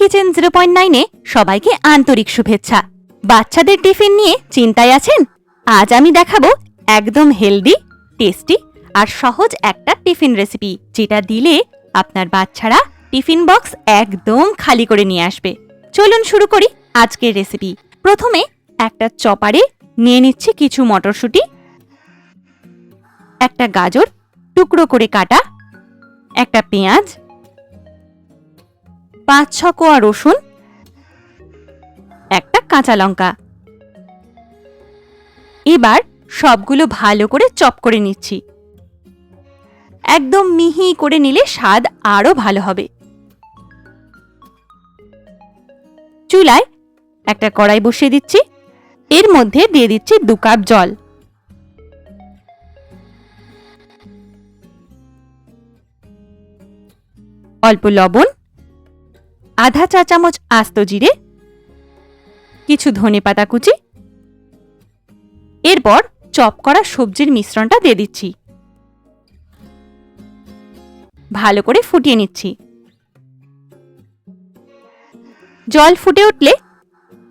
Kitchen 0.9 সবাইকে আন্তরিক শুভেচ্ছা। বাচ্চাদের টিফিন নিয়ে চিন্তায় আছেন? আজ আমি দেখাবো একদম হেলদি, টেস্টি আর সহজ একটা টিফিন রেসিপি, যেটা দিলে আপনার বাচ্চারা টিফিন বক্স একদম খালি করে নিয়ে আসবে। চলুন শুরু করি আজকের রেসিপি। প্রথমে একটা চপারে নিয়ে নিচ্ছি কিছু মটরশুঁটি, একটা গাজর টুকরো করে কাটা, একটা পেঁয়াজ, 5-6 কোয়া রসুন, একটা কাঁচা লঙ্কা। এবার সবগুলো ভালো করে চপ করে নিচ্ছি। একদম মিহি করে নিলে স্বাদ আরো ভালো হবে। চুলায় একটা কড়াই বসিয়ে দিচ্ছি, এর মধ্যে দিয়ে দিচ্ছি 2 কাপ জল। অল্প লবণ, আধা চা চামচ আস্ত জিরে, কিছু ধনেপাতা কুচি। এরপর চপ করা সবজির মিশ্রণটা দিয়ে দিচ্ছি। ভালো করে ফুটিয়ে নিচ্ছি। জল ফুটে উঠলে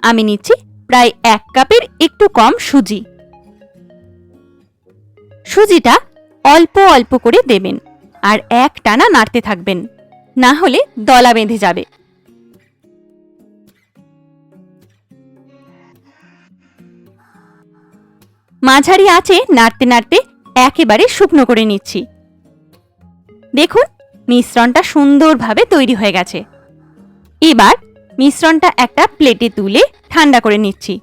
আমি নিচ্ছি প্রায় 1 কাপের একটু কম সুজি। সুজিটা অল্প অল্প করে দেবেন আর একটানা নাড়তে থাকবেন, না হলে দলা বেঁধে যাবে। মাঝারি আঁচে নাড়তে নাড়তে একেবারে শুকনো করে নিচ্ছি। দেখুন মিশ্রণটা সুন্দরভাবে তৈরি হয়ে গেছে। এবার মিশ্রণটা একটা প্লেটে তুলে ঠান্ডা করে নিচ্ছি।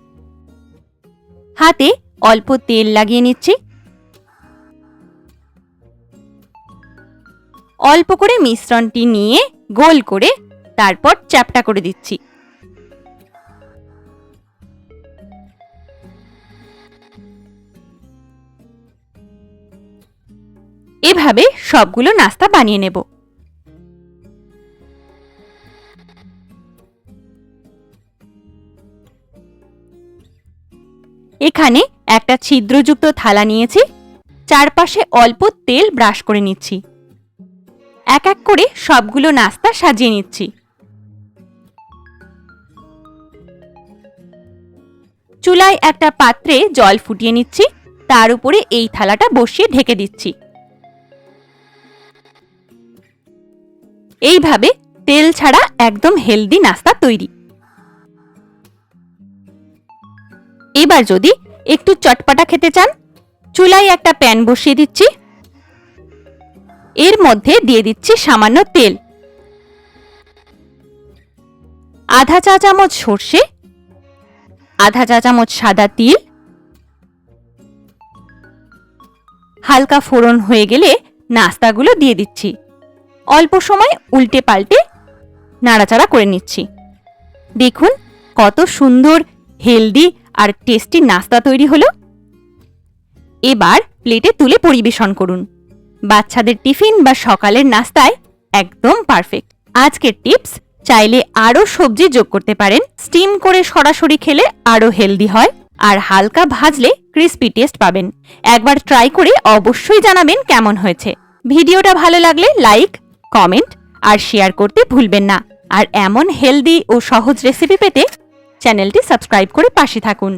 হাতে অল্প তেল লাগিয়ে নিচ্ছি। অল্প করে মিশ্রণটি নিয়ে গোল করে তারপর চ্যাপ্টা করে দিচ্ছি। এভাবে সবগুলো নাস্তা বানিয়ে নেব। এখানে একটা ছিদ্রযুক্ত থালা নিয়েছি, চারপাশে অল্প তেল ব্রাশ করে নিচ্ছি। এক এক করে সবগুলো নাস্তা সাজিয়ে নিচ্ছি। চুলায় একটা পাত্রে জল ফুটিয়ে নিচ্ছি, তার উপরে এই থালাটা বসিয়ে ঢেকে দিচ্ছি। এইভাবে তেল ছাড়া একদম হেলদি নাস্তা তৈরি। এবার যদি একটু চটপটা খেতে চান, চুলায় একটা প্যান বসিয়ে দিচ্ছি। এর মধ্যে দিয়ে দিচ্ছি সামান্য তেল, আধা চা চামচ সর্ষে, আধা চা চামচ সাদা তিল। হালকা ফোড়ন হয়ে গেলে নাস্তাগুলো দিয়ে দিচ্ছি। অল্প সময় উল্টে পাল্টে নাড়াচাড়া করে নিচ্ছি। দেখুন কত সুন্দর হেলদি আর টেস্টি নাস্তা তৈরি হলো। এবার প্লেটে তুলে পরিবেশন করুন। বাচ্চাদের টিফিন বা সকালের নাস্তায় একদম পারফেক্ট। আজকের টিপস, চাইলে আরো সবজি যোগ করতে পারেন। স্টিম করে সরাসরি খেলে আরো হেলদি হয়, আর হালকা ভাজলে ক্রিস্পি টেস্ট পাবেন। একবার ট্রাই করে অবশ্যই জানাবেন কেমন হয়েছে। ভিডিওটা ভালো লাগলে লাইক, কমেন্ট আর শেয়ার করতে ভুলবেন না। আর এমন হেলদি ও সহজ রেসিপি পেতে চ্যানেলটি সাবস্ক্রাইব করে পাশে থাকুন।